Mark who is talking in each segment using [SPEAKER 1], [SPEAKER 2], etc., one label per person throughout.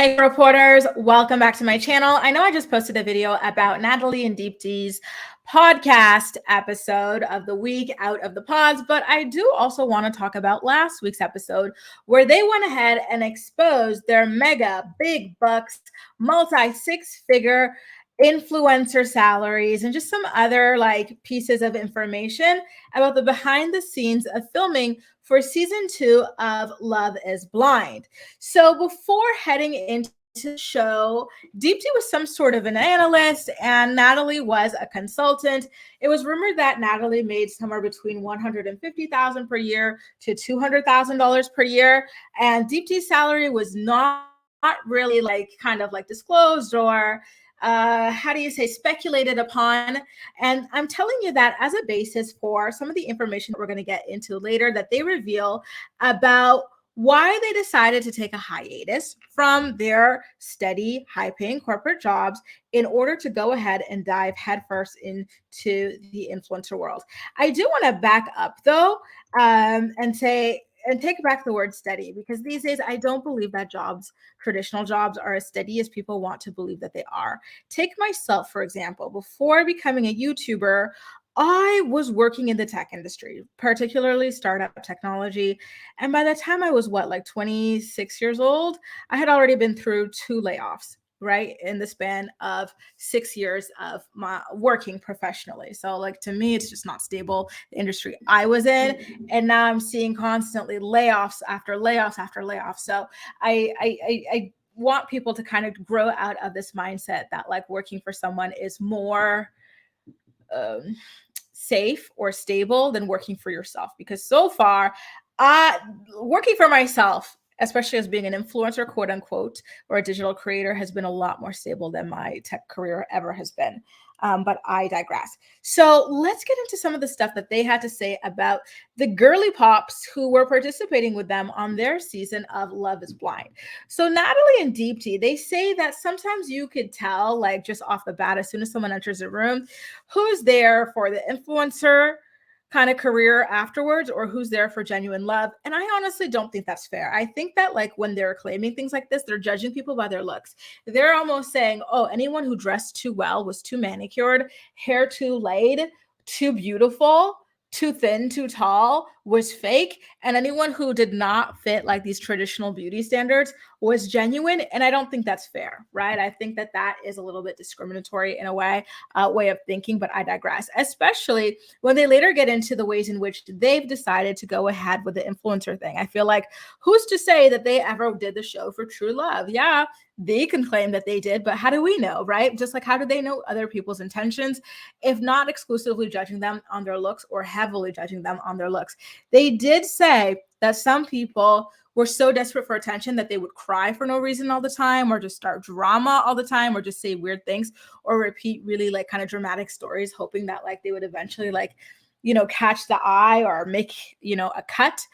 [SPEAKER 1] Hey reporters, welcome back to my channel. I know I just posted a video about Natalie and Deepti's podcast episode of the week out of the pods, but I do also want to talk about last week's episode where they went ahead and exposed their mega big bucks, multi six-figure influencer salaries and just some other pieces of information about the behind the scenes of filming for season 2 of Love is Blind. So before heading into the show, Deepti was some sort of an analyst and Natalie was a consultant. It was rumored that Natalie made somewhere between $150,000 per year to $200,000 per year, and Deepti's salary was not really disclosed or speculated upon. And I'm telling you that as a basis for some of the information that we're going to get into later that they reveal about why they decided to take a hiatus from their steady, high-paying corporate jobs in order to go ahead and dive headfirst into the influencer world. I do want to back up though, and take back the word steady, because these days I don't believe that traditional jobs are as steady as people want to believe that they are. Take myself, for example. Before becoming a YouTuber, I was working in the tech industry, particularly startup technology. And by the time I was 26 years old, I had already been through 2 layoffs, right, in the span of 6 years of my working professionally. So to me, it's just not stable, the industry I was in. And now I'm seeing constantly layoffs after layoffs after layoffs. So I want people to kind of grow out of this mindset that working for someone is more safe or stable than working for yourself. Because so far, working for myself, especially as being an influencer, quote unquote, or a digital creator, has been a lot more stable than my tech career ever has been. But I digress. So let's get into some of the stuff that they had to say about the girly pops who were participating with them on their season of Love is Blind. So Natalie and Deepti, they say that sometimes you could tell, just off the bat, as soon as someone enters a room, who's there for the influencer kind of career afterwards or who's there for genuine love. And I honestly don't think that's fair. I think that when they're claiming things like this, they're judging people by their looks. They're almost saying, oh, anyone who dressed too well, was too manicured, hair too laid, too beautiful, too thin, too tall, was fake. And anyone who did not fit these traditional beauty standards was genuine. And I don't think that's fair, right? I think that that is a little bit discriminatory in a way of thinking, but I digress, especially when they later get into the ways in which they've decided to go ahead with the influencer thing. I feel like, who's to say that they ever did the show for true love? Yeah, they can claim that they did, but how do we know, right? Just how do they know other people's intentions if not exclusively judging them on their looks or heavily judging them on their looks? They did say that some people were so desperate for attention that they would cry for no reason all the time, or just start drama all the time, or just say weird things, or repeat really kind of dramatic stories, hoping that they would eventually catch the eye or make a cut.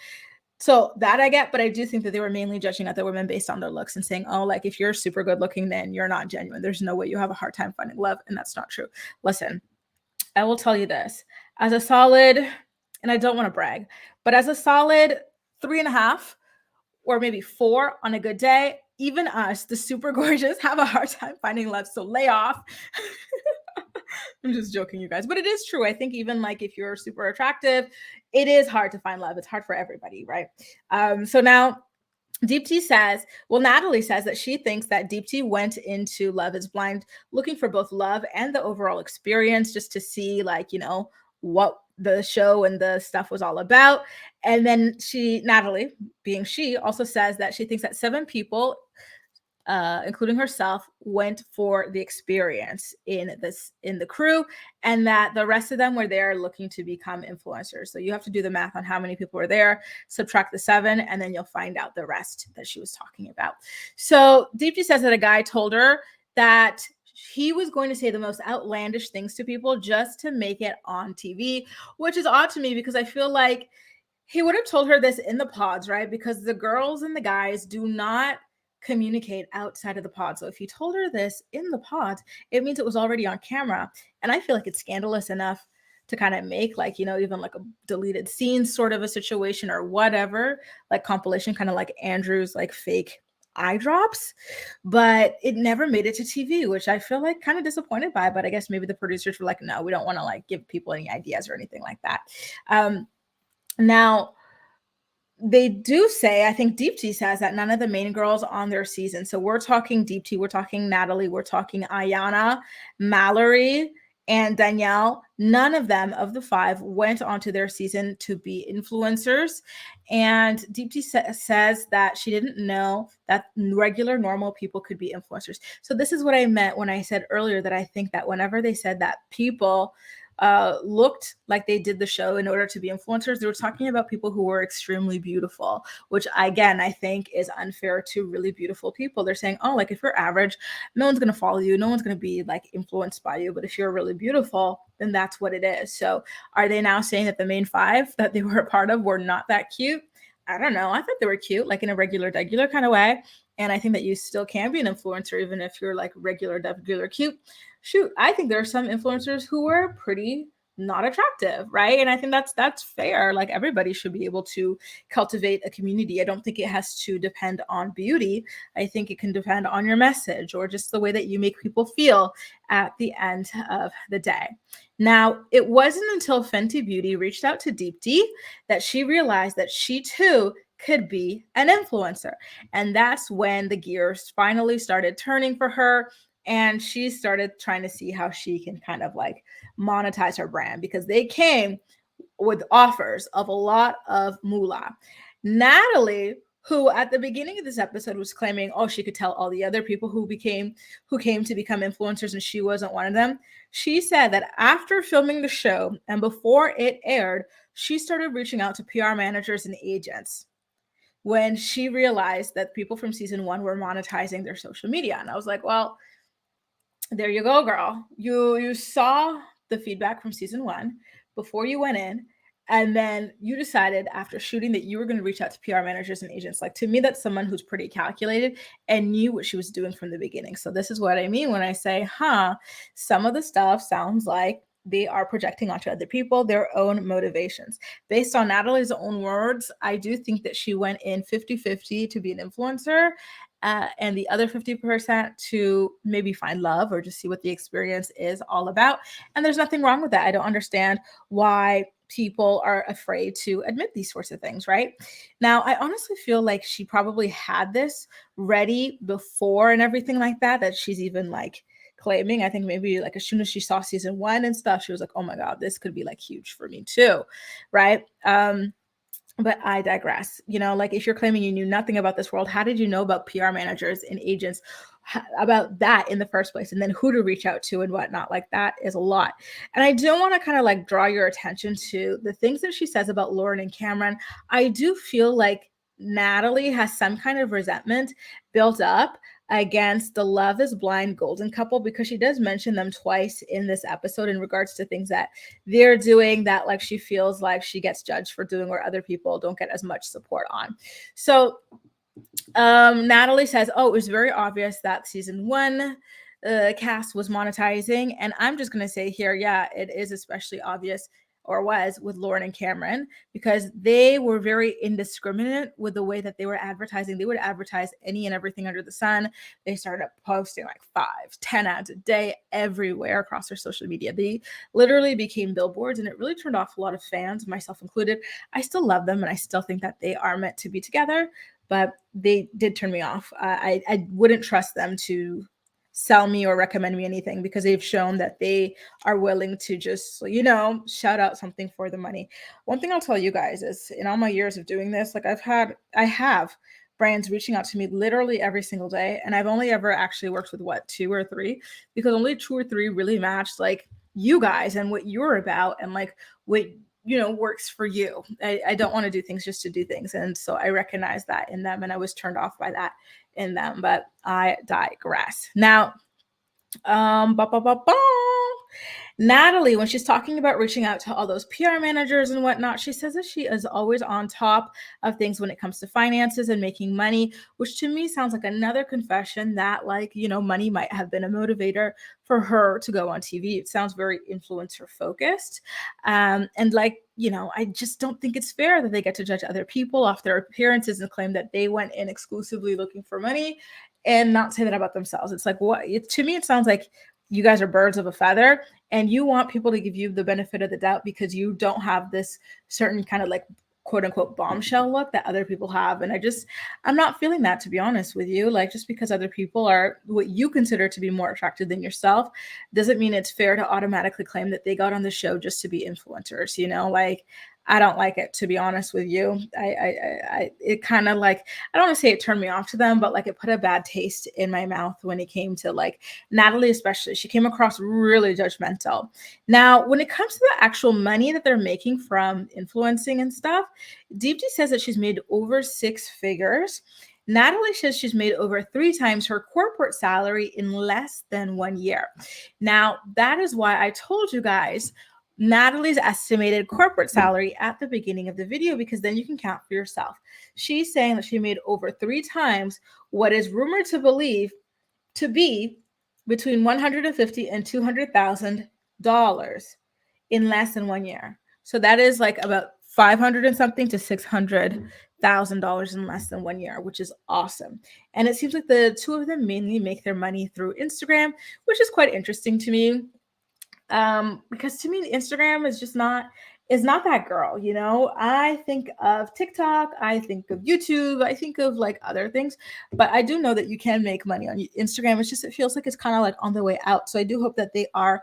[SPEAKER 1] So that I get, but I do think that they were mainly judging other women based on their looks and saying, oh, if you're super good looking, then you're not genuine. There's no way you have a hard time finding love. And that's not true. Listen, I will tell you this, as a solid, and I don't want to brag, but as a solid 3.5 or maybe 4 on a good day, even us, the super gorgeous, have a hard time finding love. So lay off. I'm just joking, you guys, but it is true. I think even if you're super attractive, it is hard to find love. It's hard for everybody, right? So now Deepti says, Natalie says that she thinks that Deepti went into Love is Blind looking for both love and the overall experience, just to see what the show and the stuff was all about. And then Natalie, being she, also says that she thinks that 7 people, including herself, went for the experience in the crew, and that the rest of them were there looking to become influencers. So you have to do the math on how many people were there, subtract the 7, and then you'll find out the rest that she was talking about. So Deepti says that a guy told her that he was going to say the most outlandish things to people just to make it on TV, which is odd to me because I feel like he would have told her this in the pods, right? Because the girls and the guys do not communicate outside of the pod. So if he told her this in the pod, it means it was already on camera. And I feel like it's scandalous enough to kind of make even a deleted scene sort of a situation or whatever, compilation, kind of like Andrew's fake eye drops, but it never made it to TV, which I feel like kind of disappointed by. But I guess maybe the producers were like, no, we don't want to like give people any ideas or anything like that. Now, they do say, I think Deepti says that none of the main girls on their season. So we're talking Deepti, we're talking Natalie, we're talking Ayana, Mallory, and Danielle. None of them of the 5 went onto their season to be influencers. And Deepti says that she didn't know that regular, normal people could be influencers. So this is what I meant when I said earlier that I think that whenever they said that people looked like they did the show in order to be influencers, they were talking about people who were extremely beautiful, which again, I think is unfair to really beautiful people. They're saying, oh, like if you're average, no one's going to follow you. No one's going to be like influenced by you. But if you're really beautiful, then that's what it is. So are they now saying that the main 5 that they were a part of were not that cute? I don't know. I thought they were cute, like in a regular kind of way. And I think that you still can be an influencer, even if you're like regular cute. Shoot, I think there are some influencers who are pretty not attractive, right? And I think that's fair. Like everybody should be able to cultivate a community. I don't think it has to depend on beauty. I think it can depend on your message or just the way that you make people feel at the end of the day. Now, it wasn't until Fenty Beauty reached out to Deepti that she realized that she too could be an influencer. And that's when the gears finally started turning for her. And she started trying to see how she can kind of like monetize her brand, because they came with offers of a lot of moolah. Natalie, who at the beginning of this episode was claiming, oh, she could tell all the other people who came to become influencers and she wasn't one of them. She said that after filming the show and before it aired, she started reaching out to PR managers and agents when she realized that people from season 1 were monetizing their social media. And I was like, well, there you go, girl. You saw the feedback from season 1 before you went in, and then you decided after shooting that you were going to reach out to PR managers and agents. Like, to me, that's someone who's pretty calculated and knew what she was doing from the beginning. So this is what I mean when I say, some of the stuff sounds like they are projecting onto other people their own motivations. Based on Natalie's own words, I do think that she went in 50-50 to be an influencer, and the other 50% to maybe find love or just see what the experience is all about. And there's nothing wrong with that. I don't understand why people are afraid to admit these sorts of things, right? Now, I honestly feel like she probably had this ready before and everything like that, that she's even like claiming. I think maybe like as soon as she saw season 1 and stuff, she was like, oh my God, this could be like huge for me too, right? But I digress. Like if you're claiming you knew nothing about this world, how did you know about PR managers and agents, about that in the first place? And then who to reach out to and whatnot? Like that is a lot. And I do want to kind of like draw your attention to the things that she says about Lauren and Cameron. I do feel like Natalie has some kind of resentment built up against the Love is Blind golden couple, because she does mention them twice in this episode in regards to things that they're doing that like she feels like she gets judged for doing where other people don't get as much support on. So Natalie says, oh, it was very obvious that season 1 cast was monetizing. And I'm just going to say here, yeah, it is especially obvious, or was, with Lauren and Cameron, because they were very indiscriminate with the way that they were advertising. They would advertise any and everything under the sun. They started posting like 5-10 ads a day everywhere across their social media. They literally became billboards, and it really turned off a lot of fans, myself included. I still love them, and I still think that they are meant to be together, but they did turn me off. I wouldn't trust them to sell me or recommend me anything, because they've shown that they are willing to just, shout out something for the money. One thing I'll tell you guys is, in all my years of doing this, like I have brands reaching out to me literally every single day. And I've only ever actually worked with 2 or 3, because only 2 or 3 really matched like you guys and what you're about and like what works for you. I don't want to do things just to do things. And so I recognize that in them, and I was turned off by that in them, but I digress. Now, Natalie, when she's talking about reaching out to all those PR managers and whatnot, she says that she is always on top of things when it comes to finances and making money, which to me sounds like another confession that, like, money might have been a motivator for her to go on TV. It sounds very influencer focused. And like, I just don't think it's fair that they get to judge other people off their appearances and claim that they went in exclusively looking for money and not say that about themselves. It's like, to me, it sounds like you guys are birds of a feather and you want people to give you the benefit of the doubt because you don't have this certain kind of like quote unquote bombshell look that other people have. And I'm not feeling that, to be honest with you. Like, just because other people are what you consider to be more attractive than yourself doesn't mean it's fair to automatically claim that they got on the show just to be influencers, like, I don't like it, to be honest with you. It kind of like, I don't want to say it turned me off to them, but like it put a bad taste in my mouth when it came to like Natalie, especially. She came across really judgmental. Now, when it comes to the actual money that they're making from influencing and stuff, Deepti says that she's made over 6 figures. Natalie says she's made over 3 times her corporate salary in less than 1 year. Now, that is why I told you guys Natalie's estimated corporate salary at the beginning of the video, because then you can count for yourself. She's saying that she made over 3 times what is rumored to be between $150,000 and $200,000 in less than 1 year. So that is like about 500 and something to $600,000 in less than 1 year, which is awesome. And it seems like the two of them mainly make their money through Instagram, which is quite interesting to me. Because to me, Instagram is not that girl. I think of TikTok, I think of YouTube, I think of like other things, but I do know that you can make money on Instagram. It feels like it's kind of like on the way out. So I do hope that they are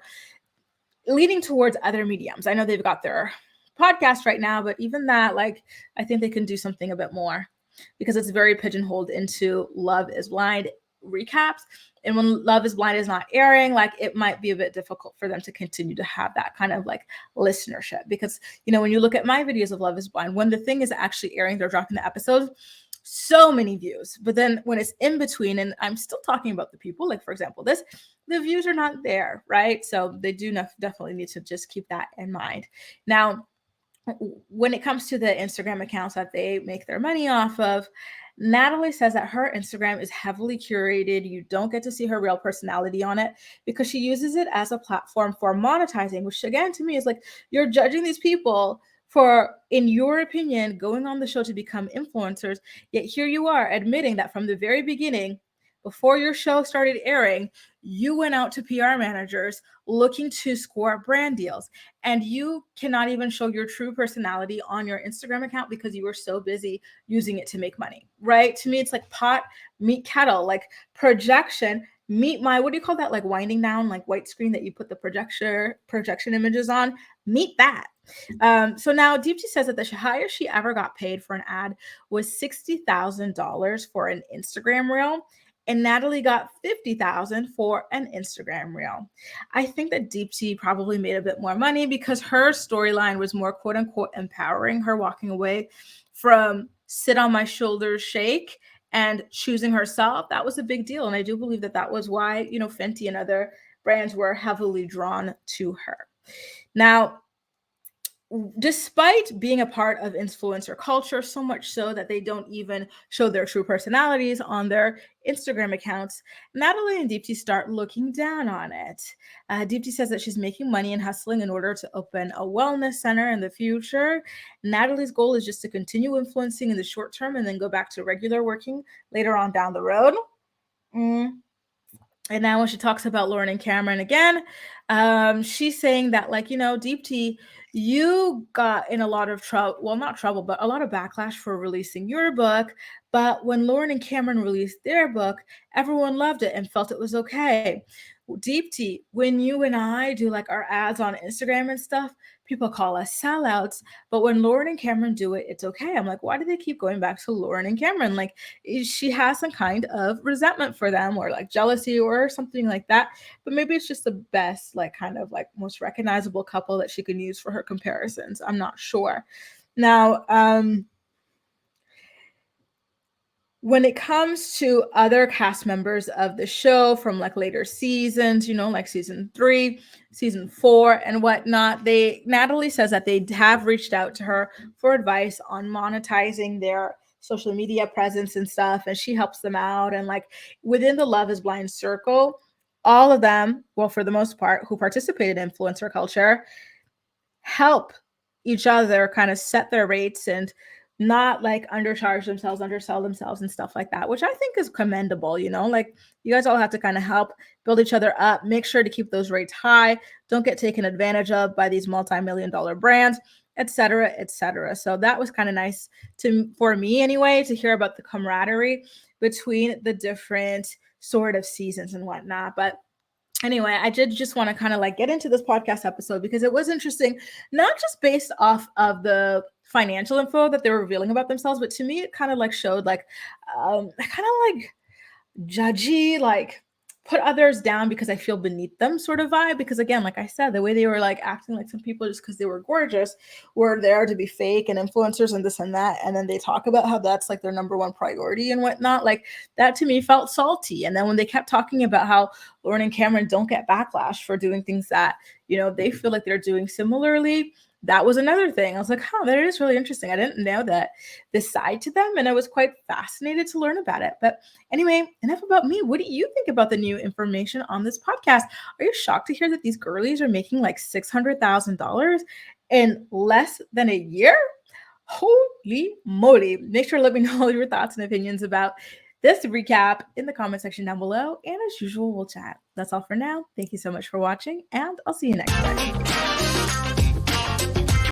[SPEAKER 1] leaning towards other mediums. I know they've got their podcast right now, but even that, like, I think they can do something a bit more because it's very pigeonholed into Love is Blind recaps. And when Love is Blind is not airing, like, it might be a bit difficult for them to continue to have that kind of like listenership. Because, when you look at my videos of Love is Blind, when the thing is actually airing, they're dropping the episodes, so many views. But then when it's in between, and I'm still talking about the people, like, for example, the views are not there, right? So they do definitely need to just keep that in mind. Now, when it comes to the Instagram accounts that they make their money off of, Natalie says that her Instagram is heavily curated. You don't get to see her real personality on it because she uses it as a platform for monetizing, which again to me is like, you're judging these people for, in your opinion, going on the show to become influencers. Yet here you are admitting that from the very beginning, before your show started airing, you went out to PR managers looking to score brand deals. And you cannot even show your true personality on your Instagram account because you were so busy using it to make money, right? To me, it's like pot, meet kettle, like projection, meet my, what do you call that? Like winding down, like white screen that you put the projection images on, meet that. So now Deepti says that the highest she ever got paid for an ad was $60,000 for an Instagram reel. And Natalie got $50,000 for an Instagram reel. I think that Deepti probably made a bit more money because her storyline was more quote unquote empowering, her walking away from sit on my shoulders, shake, and choosing herself. That was a big deal. And I do believe that was why, Fenty and other brands were heavily drawn to her. Now, despite being a part of influencer culture, so much so that they don't even show their true personalities on their Instagram accounts, Natalie and Deepti start looking down on it. Deepti says that she's making money and hustling in order to open a wellness center in the future. Natalie's goal is just to continue influencing in the short term and then go back to regular working later on down the road. And now when she talks about Lauren and Cameron again, she's saying that, like, Deepti, you got in a lot of trouble, well, not trouble, but a lot of backlash for releasing your book. But when Lauren and Cameron released their book, everyone loved it and felt it was okay. Deepti, when you and I do like our ads on Instagram and stuff, people call us sellouts. But when Lauren and Cameron do it, it's okay. I'm like, why do they keep going back to Lauren and Cameron? Like, she has some kind of resentment for them or like jealousy or something like that. But maybe it's just the best, like, kind of like most recognizable couple that she can use for her comparisons. I'm not sure. Now, when it comes to other cast members of the show from like later seasons, like season 3, season 4, and whatnot, Natalie says that they have reached out to her for advice on monetizing their social media presence and stuff, and she helps them out. And like within the Love is Blind circle, all of them, well, for the most part, who participated in influencer culture, help each other kind of set their rates and not like undercharge themselves, undersell themselves and stuff like that, which I think is commendable. Like you guys all have to kind of help build each other up, make sure to keep those rates high, don't get taken advantage of by these multi-million-dollar brands, etc., etc. So that was kind of nice for me anyway, to hear about the camaraderie between the different sort of seasons and whatnot. But anyway, I did just want to kind of like get into this podcast episode because it was interesting, not just based off of the financial info that they were revealing about themselves, but to me, it kind of like showed like, kind of like judgy, like put others down because I feel beneath them sort of vibe. Because again, like I said, the way they were like acting like some people just because they were gorgeous were there to be fake and influencers and this and that. And then they talk about how that's like their number one priority and whatnot. Like that to me felt salty. And then when they kept talking about how Lauren and Cameron don't get backlash for doing things that, they feel like they're doing similarly, that was another thing. I was like, that is really interesting. I didn't know that this side to them, and I was quite fascinated to learn about it. But anyway, enough about me. What do you think about the new information on this podcast? Are you shocked to hear that these girlies are making like $600,000 in less than a year? Holy moly. Make sure to let me know all your thoughts and opinions about this recap in the comment section down below. And as usual, we'll chat. That's all for now. Thank you so much for watching, and I'll see you next time.